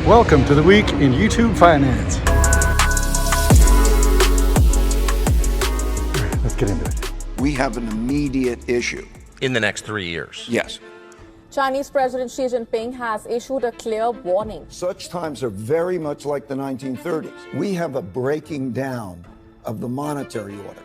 Welcome to the Week in YouTube Finance. All right, let's get into it. We have an immediate issue. In the next 3 years. Yes. Chinese President Xi Jinping has issued a clear warning. Such times are very much like the 1930s. We have a breaking down of the monetary order.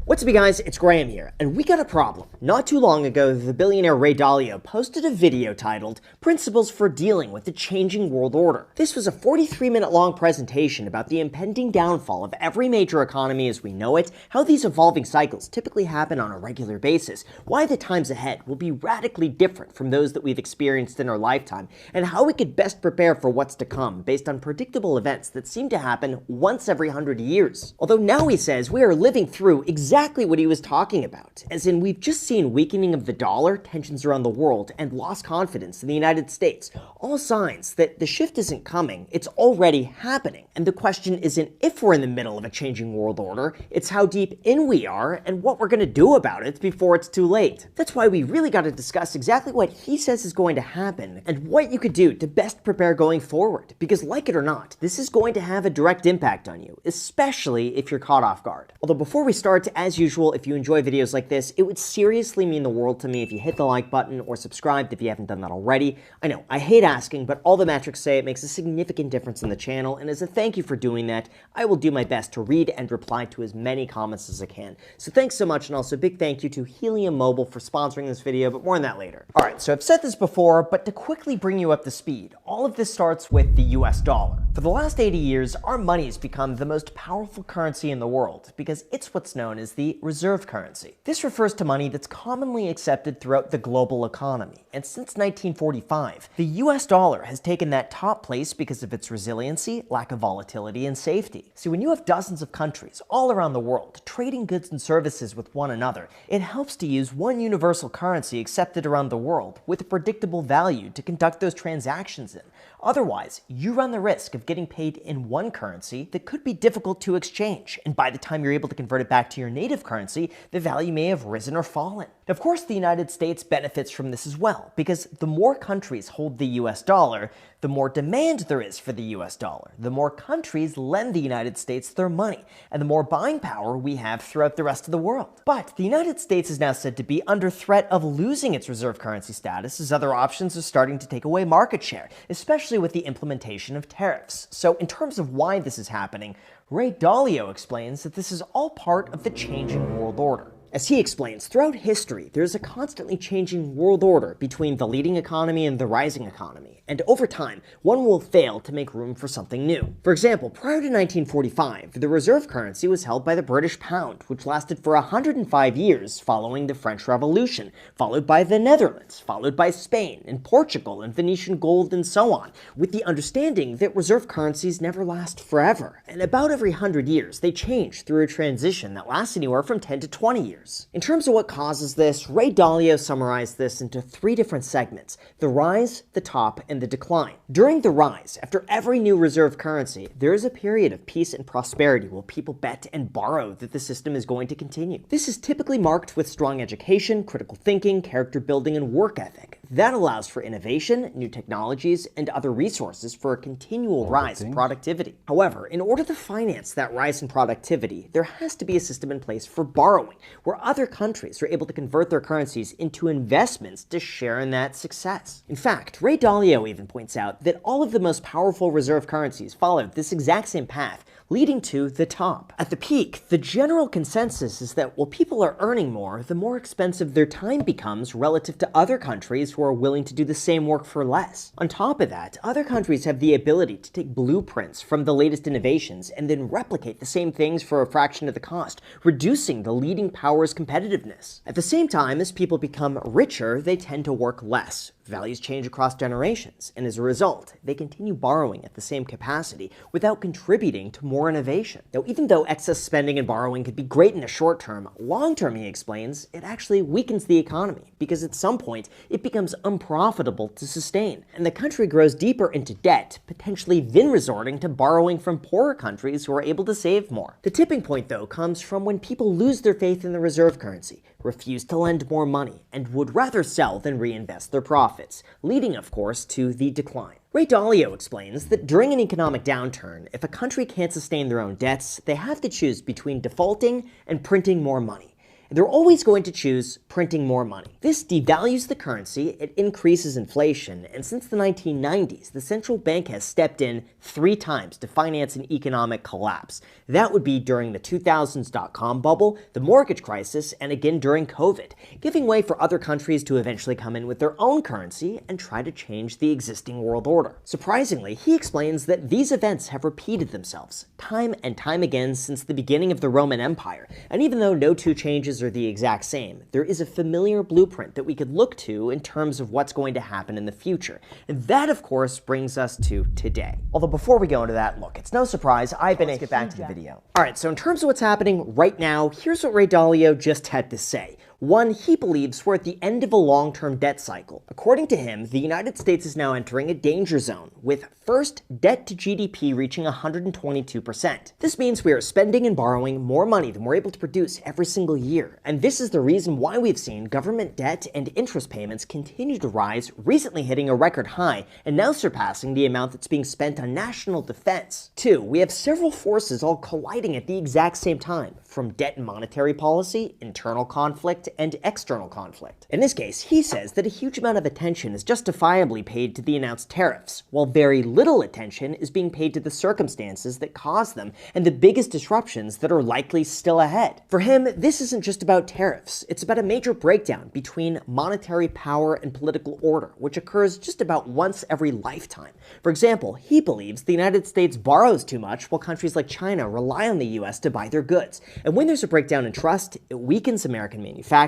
What's up, you guys? It's Graham here, and we got a problem. Not too long ago, the billionaire Ray Dalio posted a video titled Principles for Dealing with the Changing World Order. This was a 43-minute long presentation about the impending downfall of every major economy as we know it, how these evolving cycles typically happen on a regular basis, why the times ahead will be radically different from those that we've experienced in our lifetime, and how we could best prepare for what's to come based on predictable events that seem to happen once every 100 years. Although now he says we are living through exactly what he was talking about, as in we've just seen weakening of the dollar, tensions around the world, and lost confidence in the United States, all signs that the shift isn't coming, it's already happening. And the question isn't if we're in the middle of a changing world order, it's how deep in we are and what we're going to do about it before it's too late. That's why we really got to discuss exactly what he says is going to happen and what you could do to best prepare going forward, because like it or not, this is going to have a direct impact on you, especially if you're caught off guard. Although before we start, as usual, if you enjoy videos like this, it would seriously mean the world to me if you hit the like button or subscribed if you haven't done that already. I know, I hate asking, but all the metrics say it makes a significant difference in the channel, and as a thank you for doing that, I will do my best to read and reply to as many comments as I can. So thanks so much, and also a big thank you to Helium Mobile for sponsoring this video, but more on that later. Alright, so I've said this before, but to quickly bring you up to speed, all of this starts with the US dollar. For the last 80 years, our money has become the most powerful currency in the world because it's what's known as the reserve currency. This refers to money that's commonly accepted throughout the global economy, and since 1945, the US dollar has taken that top place because of its resiliency, lack of volatility, and safety. See, when you have dozens of countries all around the world trading goods and services with one another, it helps to use one universal currency accepted around the world with a predictable value to conduct those transactions in. Otherwise, you run the risk of getting paid in one currency that could be difficult to exchange, and by the time you're able to convert it back to your native currency, the value may have risen or fallen. Of course, the United States benefits from this as well, because the more countries hold the US dollar, the more demand there is for the US dollar. The more countries lend the United States their money, and the more buying power we have throughout the rest of the world. But the United States is now said to be under threat of losing its reserve currency status as other options are starting to take away market share, especially with the implementation of tariffs. So in terms of why this is happening, Ray Dalio explains that this is all part of the changing world order. As he explains, throughout history, there's a constantly changing world order between the leading economy and the rising economy, and over time, one will fail to make room for something new. For example, prior to 1945, the reserve currency was held by the British pound, which lasted for 105 years following the French Revolution, followed by the Netherlands, followed by Spain, and Portugal, and Venetian gold, and so on, with the understanding that reserve currencies never last forever. And about every 100 years, they change through a transition that lasts anywhere from 10 to 20 years. In terms of what causes this, Ray Dalio summarized this into 3 different segments: the rise, the top, and the decline. During the rise, after every new reserve currency, there is a period of peace and prosperity where people bet and borrow that the system is going to continue. This is typically marked with strong education, critical thinking, character building, and work ethic. That allows for innovation, new technologies, and other resources for a continual rise in productivity. However, in order to finance that rise in productivity, there has to be a system in place for borrowing, where other countries are able to convert their currencies into investments to share in that success. In fact, Ray Dalio even points out that all of the most powerful reserve currencies followed this exact same path, leading to the top. At the peak, the general consensus is that while people are earning more, the more expensive their time becomes relative to other countries who are willing to do the same work for less. On top of that, other countries have the ability to take blueprints from the latest innovations and then replicate the same things for a fraction of the cost, reducing the leading power's competitiveness. At the same time, as people become richer, they tend to work less. Values change across generations, and as a result, they continue borrowing at the same capacity without contributing to more innovation. Now, even though excess spending and borrowing could be great in the short term, long term, he explains, it actually weakens the economy, because at some point, it becomes unprofitable to sustain, and the country grows deeper into debt, potentially then resorting to borrowing from poorer countries who are able to save more. The tipping point, though, comes from when people lose their faith in the reserve currency, refuse to lend more money, and would rather sell than reinvest their profits, leading, of course, to the decline. Ray Dalio explains that during an economic downturn, if a country can't sustain their own debts, they have to choose between defaulting and printing more money. They're always going to choose printing more money. This devalues the currency, it increases inflation, and since the 1990s, the central bank has stepped in 3 times to finance an economic collapse. That would be during the 2000s dot-com bubble, the mortgage crisis, and again during COVID, giving way for other countries to eventually come in with their own currency and try to change the existing world order. Surprisingly, he explains that these events have repeated themselves time and time again since the beginning of the Roman Empire, and even though no two changes are the exact same, there is a familiar blueprint that we could look to in terms of what's going to happen in the future. And that, of course, brings us to today. Although before we go into that, look, it's no surprise, I've been get back to the video. Alright, so in terms of what's happening right now, here's what Ray Dalio just had to say. One, he believes we're at the end of a long-term debt cycle. According to him, the United States is now entering a danger zone, with first debt to GDP reaching 122%. This means we are spending and borrowing more money than we're able to produce every single year. And this is the reason why we've seen government debt and interest payments continue to rise, recently hitting a record high, and now surpassing the amount that's being spent on national defense. 2, we have several forces all colliding at the exact same time, from debt and monetary policy, internal conflict, and external conflict. In this case, he says that a huge amount of attention is justifiably paid to the announced tariffs, while very little attention is being paid to the circumstances that caused them and the biggest disruptions that are likely still ahead. For him, this isn't just about tariffs, it's about a major breakdown between monetary power and political order, which occurs just about once every lifetime. For example, he believes the United States borrows too much while countries like China rely on the US to buy their goods. And when there's a breakdown in trust, it weakens American manufacturing,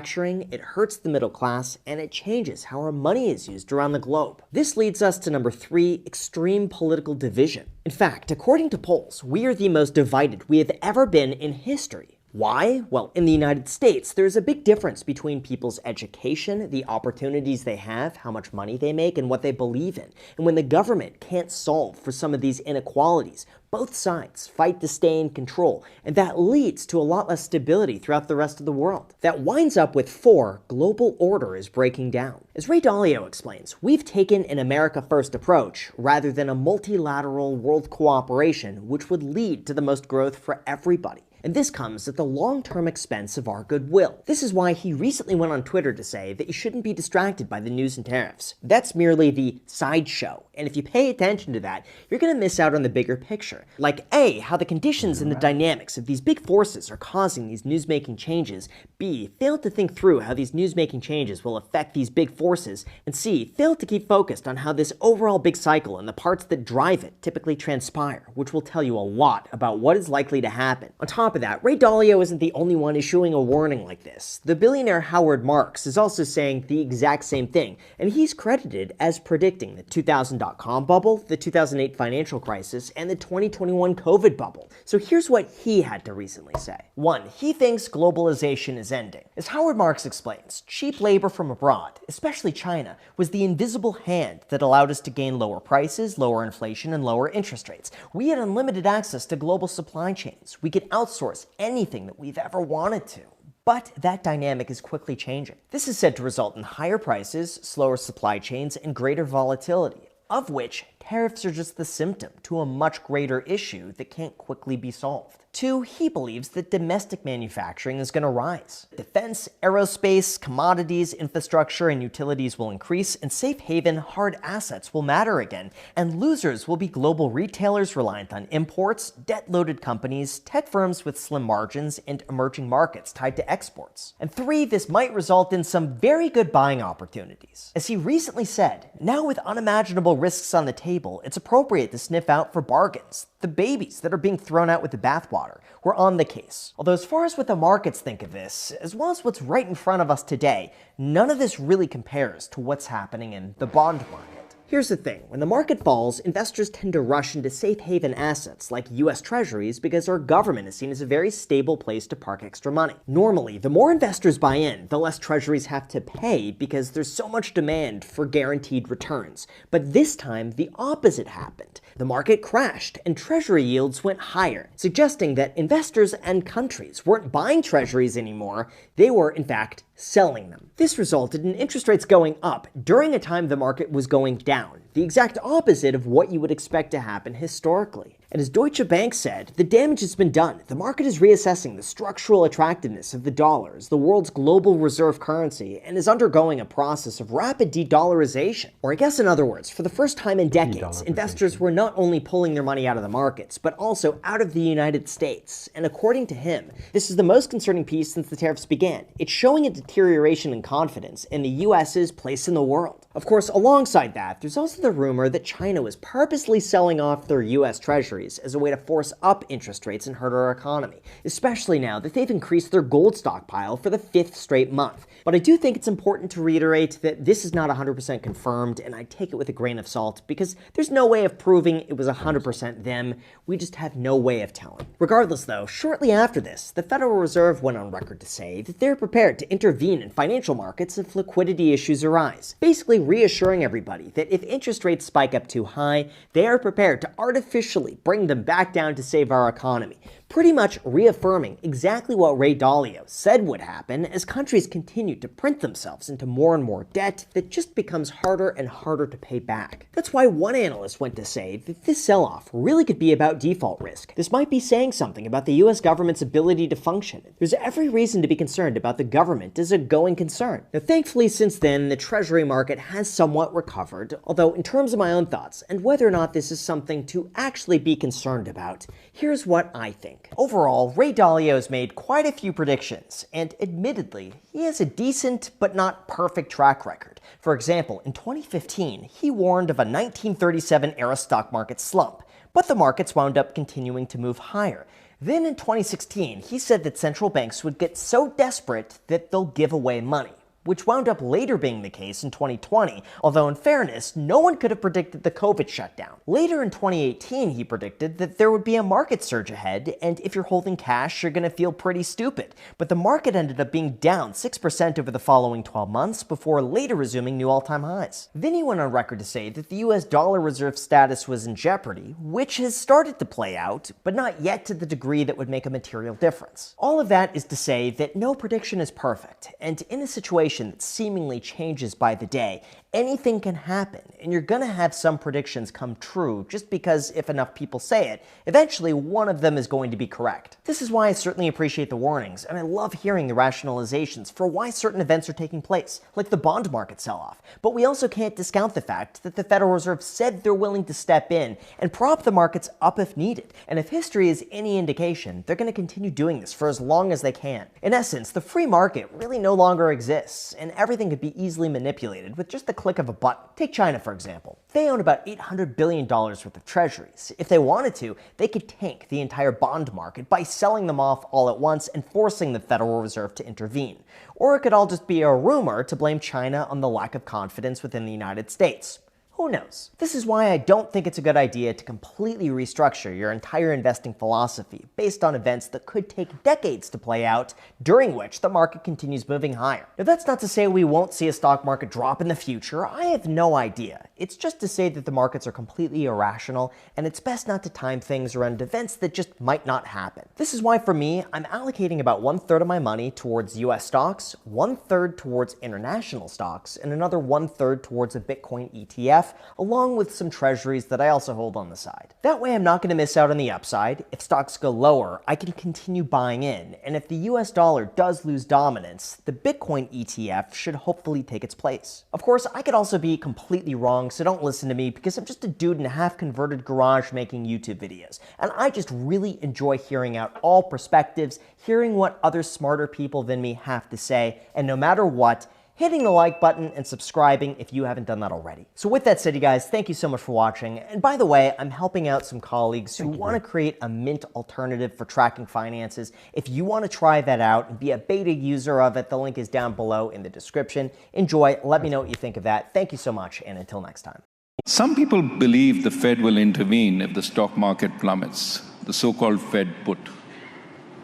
it hurts the middle class, and it changes how our money is used around the globe. This leads us to number 3, extreme political division. In fact, according to polls, we are the most divided we have ever been in history. Why? Well, in the United States, there's a big difference between people's education, the opportunities they have, how much money they make, and what they believe in. And when the government can't solve for some of these inequalities, both sides fight to stay in control, and that leads to a lot less stability throughout the rest of the world. That winds up with 4, global order is breaking down. As Ray Dalio explains, we've taken an America First approach rather than a multilateral world cooperation, which would lead to the most growth for everybody. And this comes at the long-term expense of our goodwill. This is why he recently went on Twitter to say that you shouldn't be distracted by the news and tariffs. That's merely the sideshow, and if you pay attention to that, you're going to miss out on the bigger picture. Like A, how the conditions and the dynamics of these big forces are causing these news-making changes. B, fail to think through how these news-making changes will affect these big forces. And C, fail to keep focused on how this overall big cycle and the parts that drive it typically transpire, which will tell you a lot about what is likely to happen. On top of that, Ray Dalio isn't the only one issuing a warning like this. The billionaire Howard Marks is also saying the exact same thing, and he's credited as predicting the 2000 dot-com bubble, the 2008 financial crisis, and the 2021 COVID bubble. So here's what he had to recently say. 1, he thinks globalization is ending. As Howard Marks explains, cheap labor from abroad, especially China, was the invisible hand that allowed us to gain lower prices, lower inflation, and lower interest rates. We had unlimited access to global supply chains. We could outsource anything that we've ever wanted to. But that dynamic is quickly changing. This is said to result in higher prices, slower supply chains, and greater volatility, of which tariffs are just the symptom to a much greater issue that can't quickly be solved. 2, he believes that domestic manufacturing is going to rise. Defense, aerospace, commodities, infrastructure, and utilities will increase, and safe haven hard assets will matter again, and losers will be global retailers reliant on imports, debt-loaded companies, tech firms with slim margins, and emerging markets tied to exports. And 3, this might result in some very good buying opportunities. As he recently said, now with unimaginable risks on the table, it's appropriate to sniff out for bargains. The babies that are being thrown out with the bathwater. We're on the case. Although as far as what the markets think of this, as well as what's right in front of us today, none of this really compares to what's happening in the bond market. Here's the thing, when the market falls, investors tend to rush into safe haven assets like US Treasuries because our government is seen as a very stable place to park extra money. Normally, the more investors buy in, the less Treasuries have to pay because there's so much demand for guaranteed returns. But this time, the opposite happened. The market crashed and Treasury yields went higher, suggesting that investors and countries weren't buying Treasuries anymore, they were, in fact, selling them. This resulted in interest rates going up during a time the market was going down. the exact opposite of what you would expect to happen historically. And as Deutsche Bank said, the damage has been done. The market is reassessing the structural attractiveness of the dollar as the world's global reserve currency and is undergoing a process of rapid de-dollarization. Or I guess in other words, for the first time in decades, investors were not only pulling their money out of the markets, but also out of the United States. And according to him, this is the most concerning piece since the tariffs began. It's showing a deterioration in confidence in the US's place in the world. Of course, alongside that, there's also the rumor that China was purposely selling off their US treasuries as a way to force up interest rates and hurt our economy, especially now that they've increased their gold stockpile for the 5th straight month. But I do think it's important to reiterate that this is not 100% confirmed, and I take it with a grain of salt because there's no way of proving it was 100% them. We just have no way of telling. Regardless though, shortly after this, the Federal Reserve went on record to say that they're prepared to intervene in financial markets if liquidity issues arise, basically reassuring everybody that if interest rates spike up too high, they are prepared to artificially bring them back down to save our economy, pretty much reaffirming exactly what Ray Dalio said would happen as countries continue to print themselves into more and more debt that just becomes harder and harder to pay back. That's why one analyst went to say that this sell-off really could be about default risk. This might be saying something about the US government's ability to function. There's every reason to be concerned about the government as a going concern. Now, thankfully, since then, the Treasury market has somewhat recovered, although in terms of my own thoughts and whether or not this is something to actually be concerned about, here's what I think. Overall, Ray Dalio has made quite a few predictions, and admittedly, he has a decent but not perfect track record. For example, in 2015, he warned of a 1937-era stock market slump, but the markets wound up continuing to move higher. Then in 2016, he said that central banks would get so desperate that they'll give away money, which wound up later being the case in 2020, although in fairness, no one could have predicted the COVID shutdown. Later in 2018, he predicted that there would be a market surge ahead, and if you're holding cash, you're gonna feel pretty stupid. But the market ended up being down 6% over the following 12 months before later resuming new all-time highs. Then he went on record to say that the US dollar reserve status was in jeopardy, which has started to play out, but not yet to the degree that would make a material difference. All of that is to say that no prediction is perfect, and in a situation that seemingly changes by the day, anything can happen, and you're gonna have some predictions come true just because if enough people say it, eventually one of them is going to be correct. This is why I certainly appreciate the warnings, and I love hearing the rationalizations for why certain events are taking place, like the bond market sell-off. But we also can't discount the fact that the Federal Reserve said they're willing to step in and prop the markets up if needed. And if history is any indication, they're gonna continue doing this for as long as they can. In essence, the free market really no longer exists, and everything could be easily manipulated with just the click of a button. Take China, for example. They own about $800 billion worth of treasuries. If they wanted to, they could tank the entire bond market by selling them off all at once and forcing the Federal Reserve to intervene. Or it could all just be a rumor to blame China on the lack of confidence within the United States. Who knows? This is why I don't think it's a good idea to completely restructure your entire investing philosophy based on events that could take decades to play out, during which the market continues moving higher. Now, that's not to say we won't see a stock market drop in the future. I have no idea. It's just to say that the markets are completely irrational, and it's best not to time things around events that just might not happen. This is why, for me, I'm allocating about 1/3 of my money towards US stocks, 1/3 towards international stocks, and another 1/3 towards a Bitcoin ETF, along with some treasuries that I also hold on the side. That way I'm not going to miss out on the upside. If stocks go lower, I can continue buying in, and if the US dollar does lose dominance, the Bitcoin ETF should hopefully take its place. Of course, I could also be completely wrong, so don't listen to me because I'm just a dude in a half-converted garage making YouTube videos, and I just really enjoy hearing out all perspectives, hearing what other smarter people than me have to say, and no matter what, hitting the like button and subscribing if you haven't done that already. So with that said, you guys, thank you so much for watching. And by the way, I'm helping out some colleagues who want to create a mint alternative for tracking finances. If you want to try that out and be a beta user of it, the link is down below in the description. Enjoy, let me know what you think of that. Thank you so much, and until next time. Some people believe the Fed will intervene if the stock market plummets, the so-called Fed put.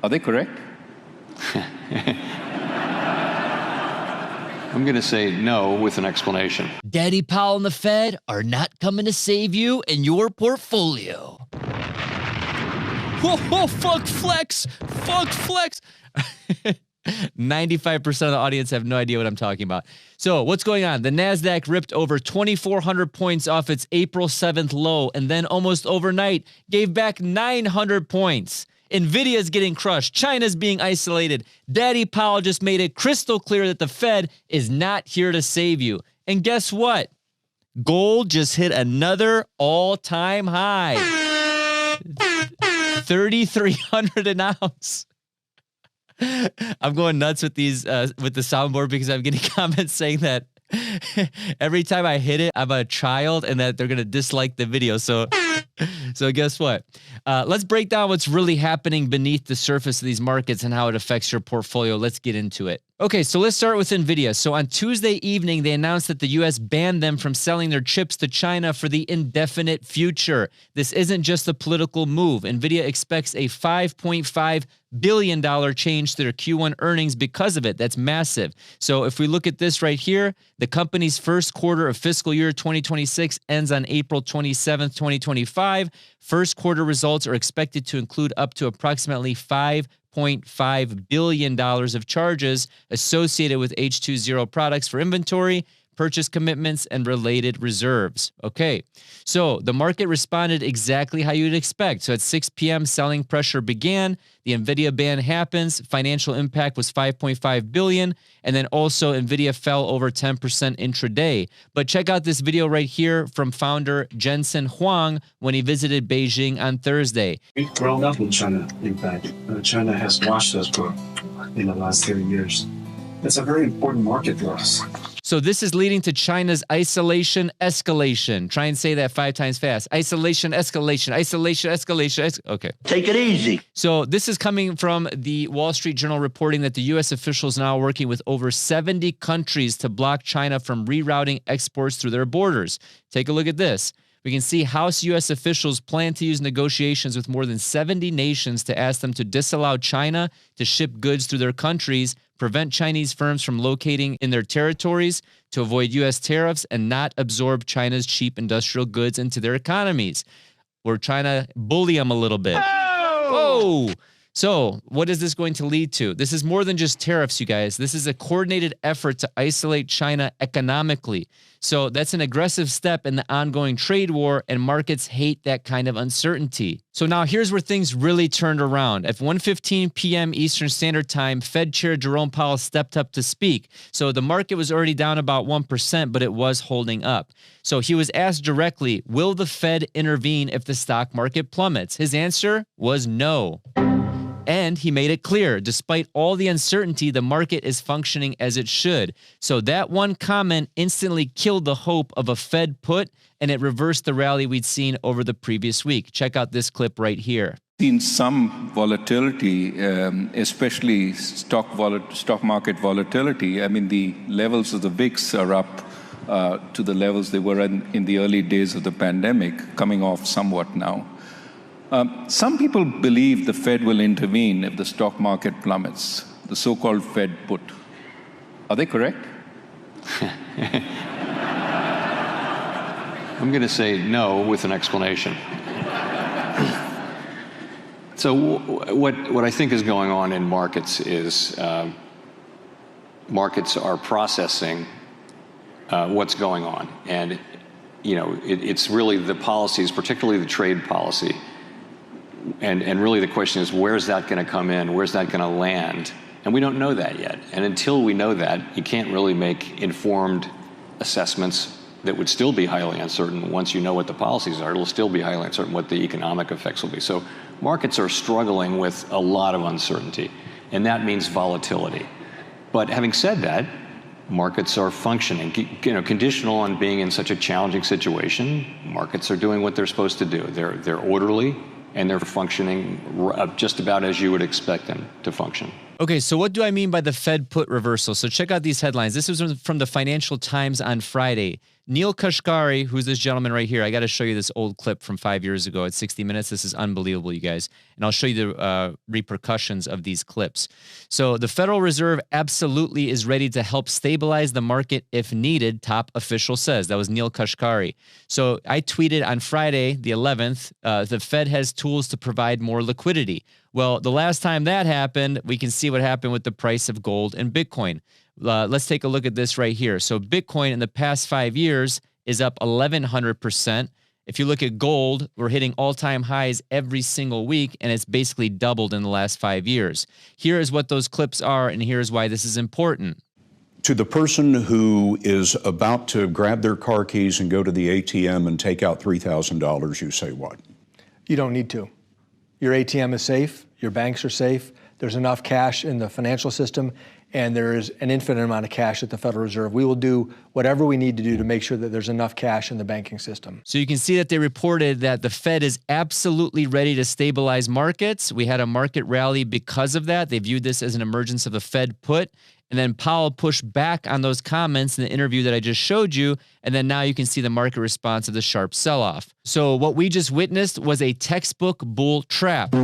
Are they correct? I'm going to say no with an explanation. Daddy Powell and the Fed are not coming to save you and your portfolio. Whoa, fuck flex! Fuck flex! 95% of the audience have no idea what I'm talking about. So what's going on? The NASDAQ ripped over 2,400 points off its April 7th low, and then almost overnight gave back 900 points. Nvidia's getting crushed. China's being isolated. Daddy Powell just made it crystal clear that the Fed is not here to save you. And guess what? Gold just hit another all-time high. 3,300 an ounce. I'm going nuts with these with the soundboard because I'm getting comments saying that every time I hit it, I'm a child and that they're going to dislike the video. So guess what? Let's break down what's really happening beneath the surface of these markets and how it affects your portfolio. Let's get into it. Okay, so let's start with NVIDIA. So on Tuesday evening, they announced that the U.S. banned them from selling their chips to China for the indefinite future. This isn't just a political move. NVIDIA expects a $5.5 billion change to their Q1 earnings because of it. That's massive. So if we look at this right here, the company's first quarter of fiscal year 2026 ends on April 27th, 2025. First quarter results are expected to include up to approximately $5.5 billion of charges associated with H20 products for inventory, purchase commitments, and related reserves. Okay, so the market responded exactly how you'd expect. So at 6 p.m., selling pressure began. The NVIDIA ban happens. Financial impact was $5.5 billion. And then also NVIDIA fell over 10% intraday. But check out this video right here from founder Jensen Huang when he visited Beijing on Thursday. We've grown up in China, in fact. China has watched us grow in the last 30 years. It's a very important market for us. So this is leading to China's isolation escalation. Try and say that 5 times fast. Isolation escalation, isolation escalation. Okay. Take it easy. So this is coming from the Wall Street Journal reporting that the U.S. officials now working with over 70 countries to block China from rerouting exports through their borders. Take a look at this. We can see House U.S. officials plan to use negotiations with more than 70 nations to ask them to disallow China to ship goods through their countries, prevent Chinese firms from locating in their territories, to avoid U.S. tariffs, and not absorb China's cheap industrial goods into their economies. We're trying to bully them a little bit. Whoa! So what is this going to lead to? This is more than just tariffs, you guys. This is a coordinated effort to isolate China economically. So that's an aggressive step in the ongoing trade war, and markets hate that kind of uncertainty. So now here's where things really turned around. At 1:15 p.m. Eastern Standard Time, Fed Chair Jerome Powell stepped up to speak. So the market was already down about 1%, but it was holding up. So he was asked directly, will the Fed intervene if the stock market plummets? His answer was no. And he made it clear, despite all the uncertainty, the market is functioning as it should. So that one comment instantly killed the hope of a Fed put, and it reversed the rally we'd seen over the previous week. Check out this clip right here. Seen some volatility, especially stock market volatility. I mean, the levels of the VIX are up to the levels they were in the early days of the pandemic, coming off somewhat now. Some people believe the Fed will intervene if the stock market plummets, the so-called Fed put. Are they correct? I'm going to say no with an explanation. So what I think is going on in markets is markets are processing what's going on. And, you know, it's really the policies, particularly the trade policy. And really the question is, where's that going to come in? Where's that going to land? And we don't know that yet. And until we know that, you can't really make informed assessments that would still be highly uncertain. Once you know what the policies are, it'll still be highly uncertain what the economic effects will be. So markets are struggling with a lot of uncertainty, and that means volatility. But having said that, markets are functioning, you know, conditional on being in such a challenging situation. Markets are doing what they're supposed to do. They're orderly, and they're functioning just about as you would expect them to function. Okay, so what do I mean by the Fed put reversal? So check out these headlines. This was from the Financial Times on Friday. Neil Kashkari, who's this gentleman right here, I got to show you this old clip from 5 years ago at 60 Minutes. This is unbelievable, you guys. And I'll show you the repercussions of these clips. So the Federal Reserve absolutely is ready to help stabilize the market if needed, top official says. That was Neil Kashkari. So I tweeted on Friday, the 11th, the Fed has tools to provide more liquidity. Well, the last time that happened, we can see what happened with the price of gold and Bitcoin. Let's take a look at this right here. So Bitcoin in the past 5 years is up 1,100%. If you look at gold, we're hitting all-time highs every single week, and it's basically doubled in the last 5 years. Here is what those clips are, and here's why this is important. To the person who is about to grab their car keys and go to the ATM and take out $3,000, you say what? You don't need to. Your ATM is safe. Your banks are safe. There's enough cash in the financial system, and there is an infinite amount of cash at the Federal Reserve. We will do whatever we need to do to make sure that there's enough cash in the banking system. So you can see that they reported that the Fed is absolutely ready to stabilize markets. We had a market rally because of that. They viewed this as an emergence of a Fed put. And then Powell pushed back on those comments in the interview that I just showed you. And then now you can see the market response of the sharp sell-off. So what we just witnessed was a textbook bull trap.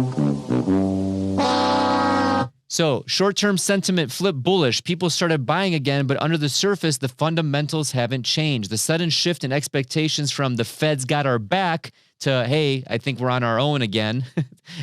So short-term sentiment flipped bullish. People started buying again, but under the surface, the fundamentals haven't changed. The sudden shift in expectations from the Fed's got our back to, hey, I think we're on our own again.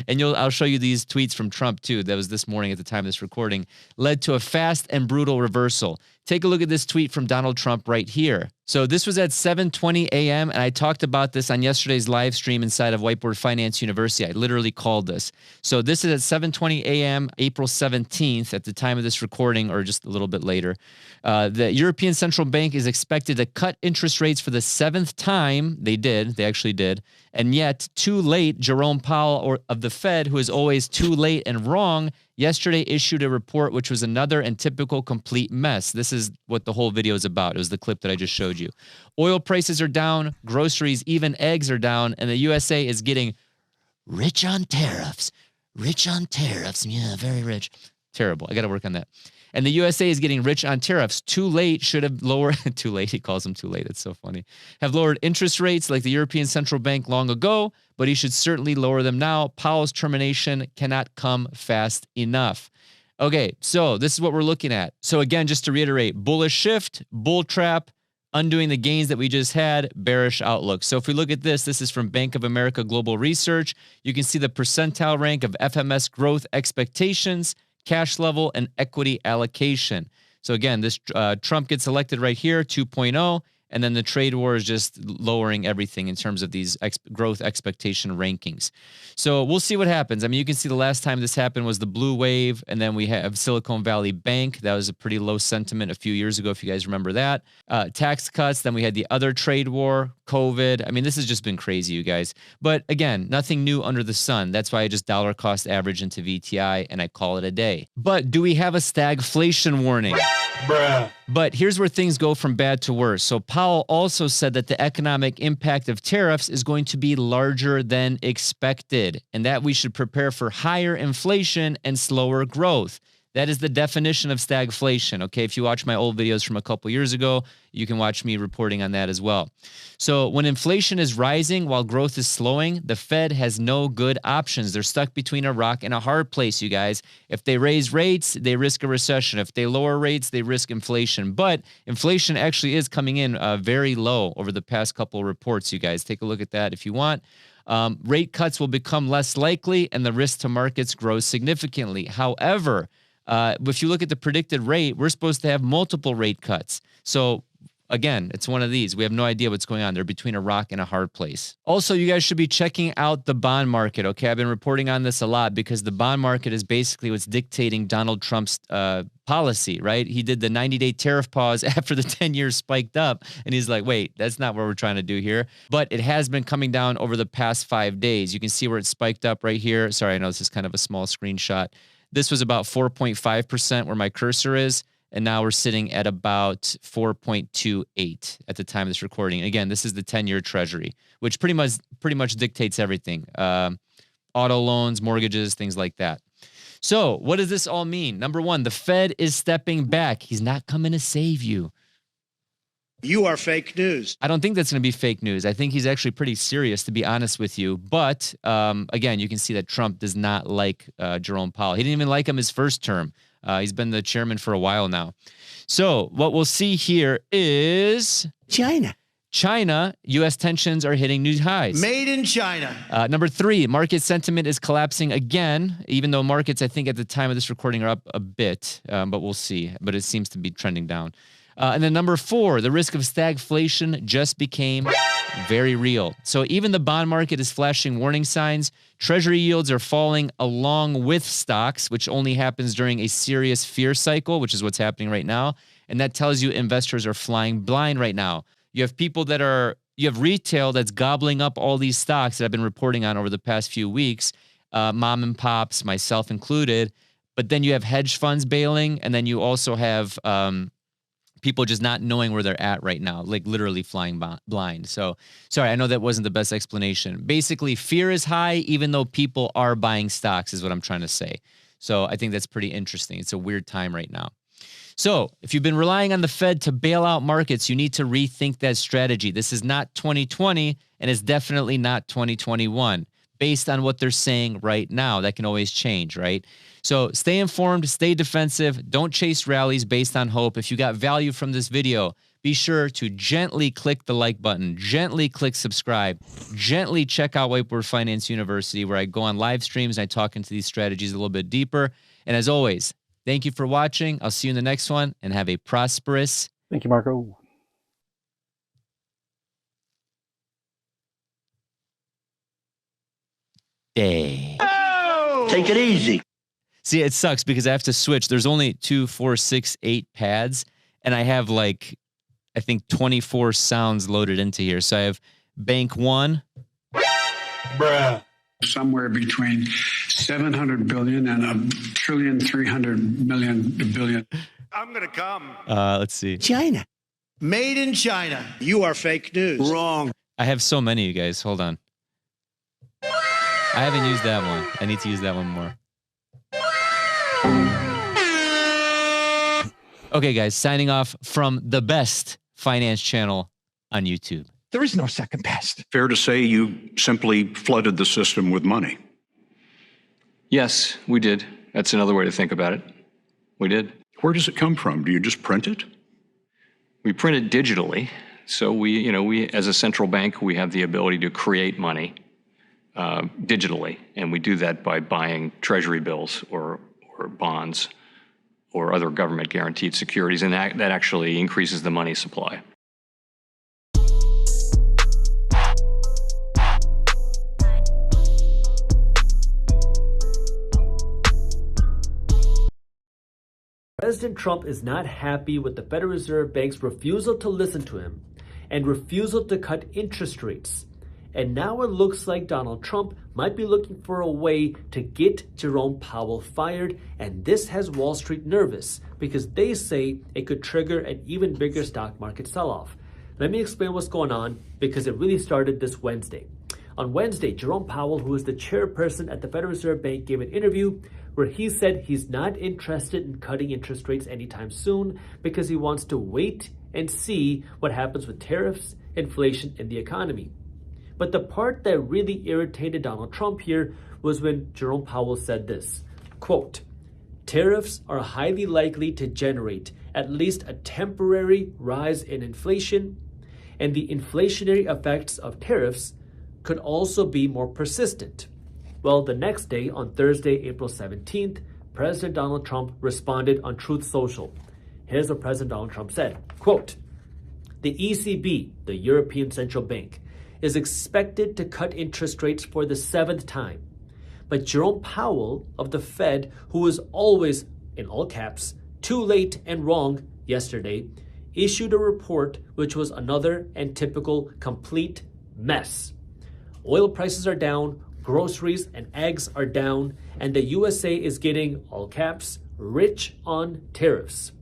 And I'll show you these tweets from Trump too. That was this morning at the time of this recording, led to a fast and brutal reversal. Take a look at this tweet from Donald Trump right here. So this was at 7:20 a.m. and I talked about this on yesterday's live stream inside of Whiteboard Finance University. I literally called this. So this is at 7:20 a.m. April 17th at the time of this recording, or just a little bit later. The European Central Bank is expected to cut interest rates for the 7th time. They actually did. And yet, too late, Jerome Powell of the Fed, who is always too late and wrong, yesterday issued a report which was another and typical complete mess. This is what the whole video is about. It was the clip that I just showed you. Oil prices are down, groceries, even eggs are down, and the USA is getting rich on tariffs. Rich on tariffs. Yeah, very rich. Terrible. I got to work on that. And the USA is getting rich on tariffs. Too late should have lowered, too late, he calls them too late, it's so funny, have lowered interest rates like the European Central Bank long ago, but he should certainly lower them now. Powell's termination cannot come fast enough. Okay, so this is what we're looking at. So again, just to reiterate, bullish shift, bull trap, undoing the gains that we just had, bearish outlook. So if we look at this is from Bank of America Global Research. You can see the percentile rank of FMS growth expectations, cash level, and equity allocation. So again, this Trump gets elected right here, 2.0, and then the trade war is just lowering everything in terms of these growth expectation rankings. So we'll see what happens. I mean, you can see the last time this happened was the blue wave, and then we have Silicon Valley Bank. That was a pretty low sentiment a few years ago, if you guys remember that. Tax cuts, then we had the other trade war, COVID. I mean, this has just been crazy, you guys. But again, nothing new under the sun. That's why I just dollar cost average into VTI, and I call it a day. But do we have a stagflation warning? Bruh. But here's where things go from bad to worse. So Powell also said that the economic impact of tariffs is going to be larger than expected, and that we should prepare for higher inflation and slower growth. That is the definition of stagflation. Okay, if you watch my old videos from a couple years ago, you can watch me reporting on that as well. So when inflation is rising while growth is slowing, the Fed has no good options. They're stuck between a rock and a hard place, you guys. If they raise rates, they risk a recession. If they lower rates, they risk inflation. But inflation actually is coming in very low over the past couple of reports, you guys. Take a look at that if you want. Rate cuts will become less likely and the risk to markets grows significantly. However, if you look at the predicted rate, we're supposed to have multiple rate cuts. So again, it's one of these. We have no idea what's going on. They're between a rock and a hard place. Also, you guys should be checking out the bond market, okay? I've been reporting on this a lot because the bond market is basically what's dictating Donald Trump's policy, right? He did the 90-day tariff pause after the 10 years spiked up, and he's like, wait, that's not what we're trying to do here. But it has been coming down over the past 5 days. You can see where it spiked up right here. Sorry, I know this is kind of a small screenshot. This was about 4.5% where my cursor is, and now we're sitting at about 4.28 at the time of this recording. And again, this is the 10-year Treasury, which pretty much dictates everything. Auto loans, mortgages, things like that. So what does this all mean? Number one, the Fed is stepping back. He's not coming to save you. You are fake news. I don't think that's going to be fake news. I think he's actually pretty serious, to be honest with you. But again, you can see that Trump does not like Jerome Powell. He didn't even like him his first term. He's been the chairman for a while now. So what we'll see here is China, U.S. tensions are hitting new highs. Made in China. Number 3, market sentiment is collapsing again, even though markets, I think, at the time of this recording are up a bit, but we'll see. But it seems to be trending down. And then number 4, the risk of stagflation just became very real. So even the bond market is flashing warning signs. Treasury yields are falling along with stocks, which only happens during a serious fear cycle, which is what's happening right now. And that tells you investors are flying blind right now. You have people you have retail that's gobbling up all these stocks that I've been reporting on over the past few weeks, mom and pops, myself included. But then you have hedge funds bailing, and then you also have people just not knowing where they're at right now, like literally flying blind. So, sorry, I know that wasn't the best explanation. Basically, fear is high, even though people are buying stocks, is what I'm trying to say. So I think that's pretty interesting. It's a weird time right now. So if you've been relying on the Fed to bail out markets, you need to rethink that strategy. This is not 2020, and it's definitely not 2021, based on what they're saying right now. That can always change, right? So stay informed, stay defensive, don't chase rallies based on hope. If you got value from this video, be sure to gently click the like button, gently click subscribe, gently check out Whiteboard Finance University, where I go on live streams and I talk into these strategies a little bit deeper. And as always, thank you for watching. I'll see you in the next one, and have a prosperous Thank you, Marco. day. Take it easy. See, it sucks because I have to switch. There's only 2, 4, 6, 8 pads, and I have like, I think 24 sounds loaded into here. So I have bank 1. Bruh. Somewhere between 700 billion and $1.3 billion. I'm going to come. Let's see. China. Made in China. You are fake news. Wrong. I have so many, you guys. Hold on. I haven't used that one. I need to use that one more. Okay, guys, signing off from the best finance channel on YouTube. There is no second best. Fair to say you simply flooded the system with money. Yes, we did. That's another way to think about it. We did. Where does it come from? Do you just print it? We print it digitally. So we as a central bank, we have the ability to create money digitally. And we do that by buying treasury bills or bonds or other government guaranteed securities. And that actually increases the money supply. President Trump is not happy with the Federal Reserve Bank's refusal to listen to him and refusal to cut interest rates. And now it looks like Donald Trump might be looking for a way to get Jerome Powell fired, and this has Wall Street nervous because they say it could trigger an even bigger stock market sell-off. Let me explain what's going on because it really started this Wednesday. On Wednesday, Jerome Powell, who is the chairperson at the Federal Reserve Bank, gave an interview where he said he's not interested in cutting interest rates anytime soon because he wants to wait and see what happens with tariffs, inflation, and the economy. But the part that really irritated Donald Trump here was when Jerome Powell said this, quote, "Tariffs are highly likely to generate at least a temporary rise in inflation, and the inflationary effects of tariffs could also be more persistent." Well, the next day, on Thursday, April 17th, President Donald Trump responded on Truth Social. Here's what President Donald Trump said, quote, "The ECB, the European Central Bank, is expected to cut interest rates for the 7th time. But Jerome Powell of the Fed, who was always, in all caps, too late and wrong yesterday, issued a report which was another and typical complete mess. Oil prices are down, groceries and eggs are down, and the USA is getting, all caps, rich on tariffs.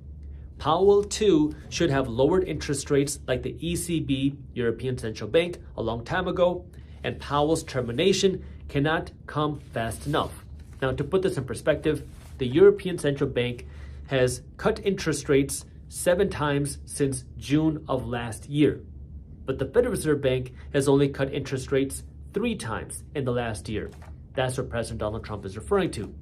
Powell, too, should have lowered interest rates like the ECB, European Central Bank, a long time ago, and Powell's termination cannot come fast enough." Now, to put this in perspective, the European Central Bank has cut interest rates 7 times since June of last year. But the Federal Reserve Bank has only cut interest rates 3 times in the last year. That's what President Donald Trump is referring to.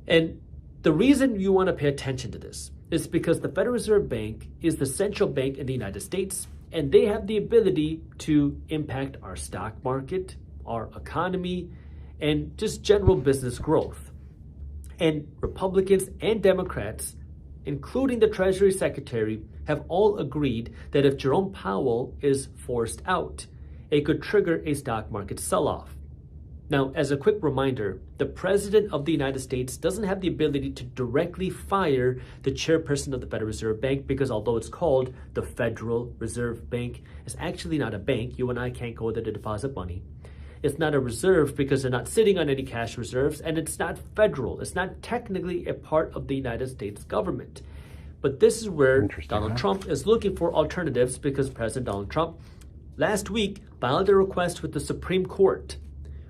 And the reason you want to pay attention to this is because the Federal Reserve Bank is the central bank in the United States, and they have the ability to impact our stock market, our economy, and just general business growth. And Republicans and Democrats, including the Treasury Secretary, have all agreed that if Jerome Powell is forced out, it could trigger a stock market sell-off. Now, as a quick reminder, the President of the United States doesn't have the ability to directly fire the chairperson of the Federal Reserve Bank because although it's called the Federal Reserve Bank, it's actually not a bank. You and I can't go there to deposit money. It's not a reserve because they're not sitting on any cash reserves, and it's not federal. It's not technically a part of the United States government. But this is where Donald Trump is looking for alternatives because President Donald Trump last week filed a request with the Supreme Court,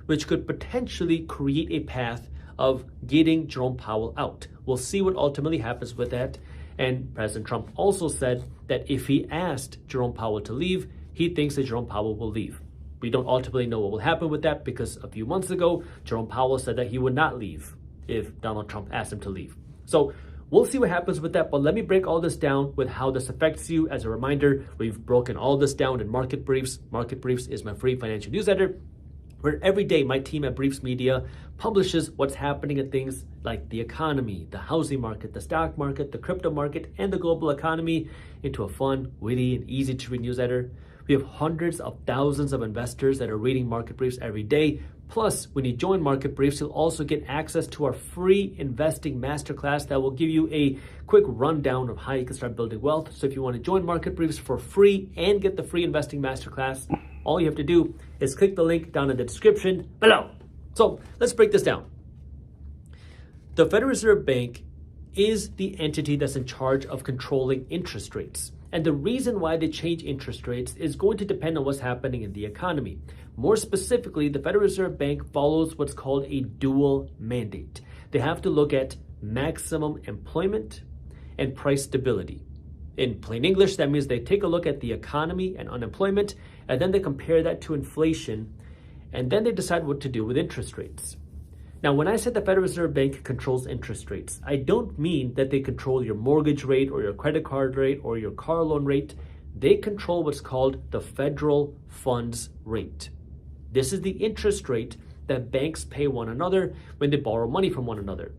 which could potentially create a path of getting Jerome Powell out. We'll see what ultimately happens with that. And President Trump also said that if he asked Jerome Powell to leave, he thinks that Jerome Powell will leave. We don't ultimately know what will happen with that because a few months ago, Jerome Powell said that he would not leave if Donald Trump asked him to leave. So we'll see what happens with that, but let me break all this down with how this affects you. As a reminder, we've broken all this down in Market Briefs. Market Briefs is my free financial newsletter, where every day my team at Briefs Media publishes what's happening in things like the economy, the housing market, the stock market, the crypto market, and the global economy into a fun, witty, and easy-to-read newsletter. We have hundreds of thousands of investors that are reading Market Briefs every day. Plus, when you join Market Briefs, you'll also get access to our free investing masterclass that will give you a quick rundown of how you can start building wealth. So if you want to join Market Briefs for free and get the free investing masterclass, all you have to do is click the link down in the description below. So let's break this down. The Federal Reserve Bank is the entity that's in charge of controlling interest rates. And the reason why they change interest rates is going to depend on what's happening in the economy. More specifically, the Federal Reserve Bank follows what's called a dual mandate. They have to look at maximum employment and price stability. In plain English, that means they take a look at the economy and unemployment, and then they compare that to inflation, and then they decide what to do with interest rates. Now, when I said the Federal Reserve Bank controls interest rates, I don't mean that they control your mortgage rate or your credit card rate or your car loan rate. They control what's called the federal funds rate. This is the interest rate that banks pay one another when they borrow money from one another.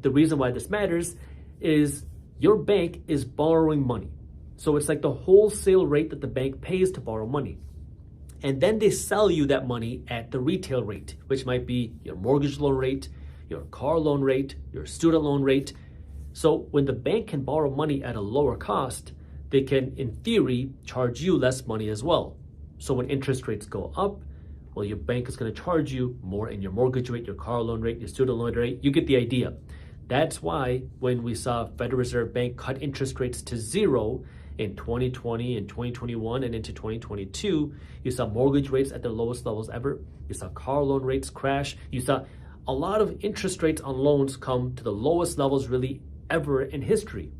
The reason why this matters is your bank is borrowing money. So it's like the wholesale rate that the bank pays to borrow money. And then they sell you that money at the retail rate, which might be your mortgage loan rate, your car loan rate, your student loan rate. So when the bank can borrow money at a lower cost, they can, in theory, charge you less money as well. So when interest rates go up, well, your bank is going to charge you more in your mortgage rate, your car loan rate, your student loan rate. You get the idea. That's why when we saw Federal Reserve Bank cut interest rates to 0 in 2020 and 2021 and into 2022, you saw mortgage rates at their lowest levels ever. You saw car loan rates crash. You saw a lot of interest rates on loans come to the lowest levels really ever in history.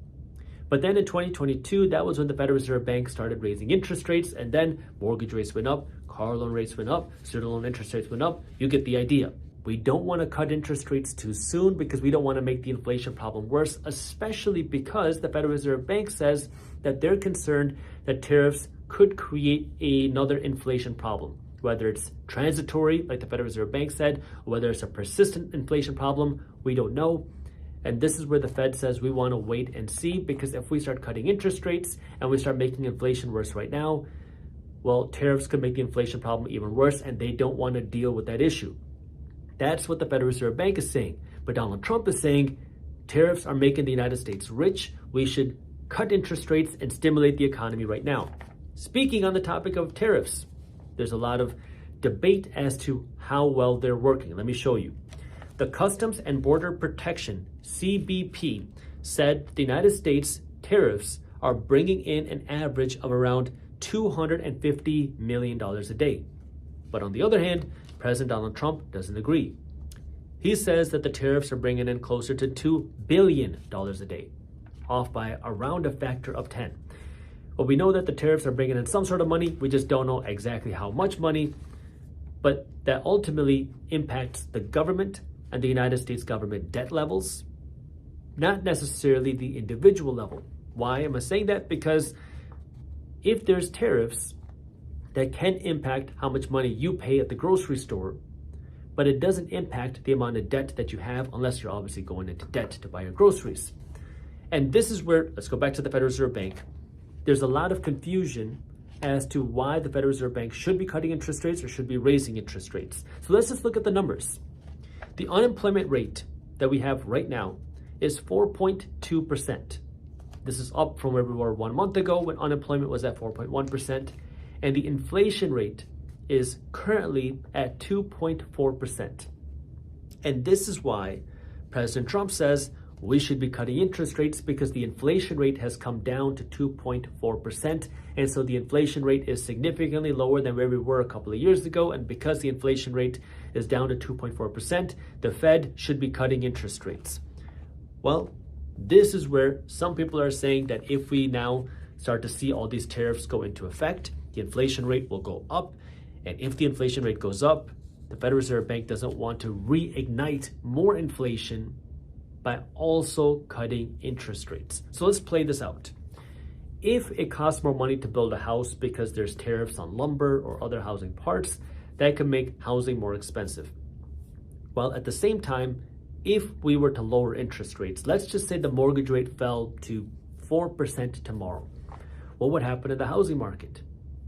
But then in 2022, that was when the Federal Reserve Bank started raising interest rates, and then mortgage rates went up, car loan rates went up, student loan interest rates went up. You get the idea. We don't want to cut interest rates too soon because we don't want to make the inflation problem worse, especially because the Federal Reserve Bank says that they're concerned that tariffs could create another inflation problem, whether it's transitory, like the Federal Reserve Bank said, or whether it's a persistent inflation problem, we don't know. And this is where the Fed says we want to wait and see, because if we start cutting interest rates and we start making inflation worse right now, well, tariffs could make the inflation problem even worse, and they don't want to deal with that issue. That's what the Federal Reserve Bank is saying. But Donald Trump is saying tariffs are making the United States rich. We should cut interest rates and stimulate the economy right now. Speaking on the topic of tariffs, there's a lot of debate as to how well they're working. Let me show you. The Customs and Border Protection, CBP, said the United States tariffs are bringing in an average of around $250 million a day. But on the other hand, President Donald Trump doesn't agree. He says that the tariffs are bringing in closer to $2 billion a day. off by around a factor of 10. Well, we know that the tariffs are bringing in some sort of money. We just don't know exactly how much money, but that ultimately impacts the government and the United States government debt levels, not necessarily the individual level. Why am I saying that? Because if there's tariffs that can impact how much money you pay at the grocery store, but it doesn't impact the amount of debt that you have unless you're obviously going into debt to buy your groceries. And this is where, let's go back to the Federal Reserve Bank. There's a lot of confusion as to why the Federal Reserve Bank should be cutting interest rates or should be raising interest rates. So let's just look at the numbers. The unemployment rate that we have right now is 4.2%. This is up from where we were 1 month ago when unemployment was at 4.1%. And the inflation rate is currently at 2.4%. And this is why President Trump says we should be cutting interest rates, because the inflation rate has come down to 2.4%. And so the inflation rate is significantly lower than where we were a couple of years ago. And because the inflation rate is down to 2.4%, the Fed should be cutting interest rates. Well, this is where some people are saying that if we now start to see all these tariffs go into effect, the inflation rate will go up. And if the inflation rate goes up, the Federal Reserve Bank doesn't want to reignite more inflation by also cutting interest rates. So let's play this out. If it costs more money to build a house because there's tariffs on lumber or other housing parts, that could make housing more expensive. Well, at the same time, if we were to lower interest rates, let's just say the mortgage rate fell to 4% tomorrow, what would happen in the housing market?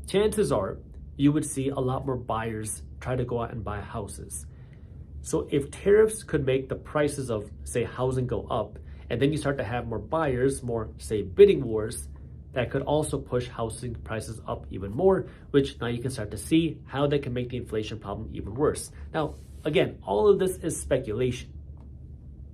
Chances are you would see a lot more buyers try to go out and buy houses. So if tariffs could make the prices of, say, housing go up, and then you start to have more buyers, more, say, bidding wars, that could also push housing prices up even more, which now you can start to see how they can make the inflation problem even worse. Now, again, all of this is speculation.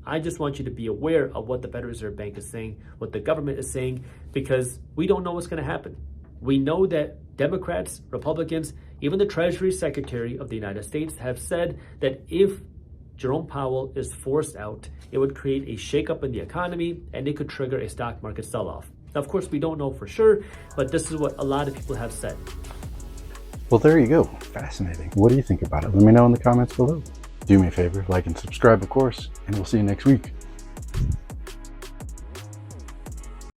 I just want you to be aware of what the Federal Reserve Bank is saying, what the government is saying, because we don't know what's going to happen. We know that Democrats, Republicans, even the Treasury Secretary of the United States have said that if Jerome Powell is forced out, it would create a shakeup in the economy and it could trigger a stock market sell-off. Now, of course, we don't know for sure, but this is what a lot of people have said. Well, there you go. Fascinating. What do you think about it? Let me know in the comments below. Do me a favor, like and subscribe, of course, and we'll see you next week.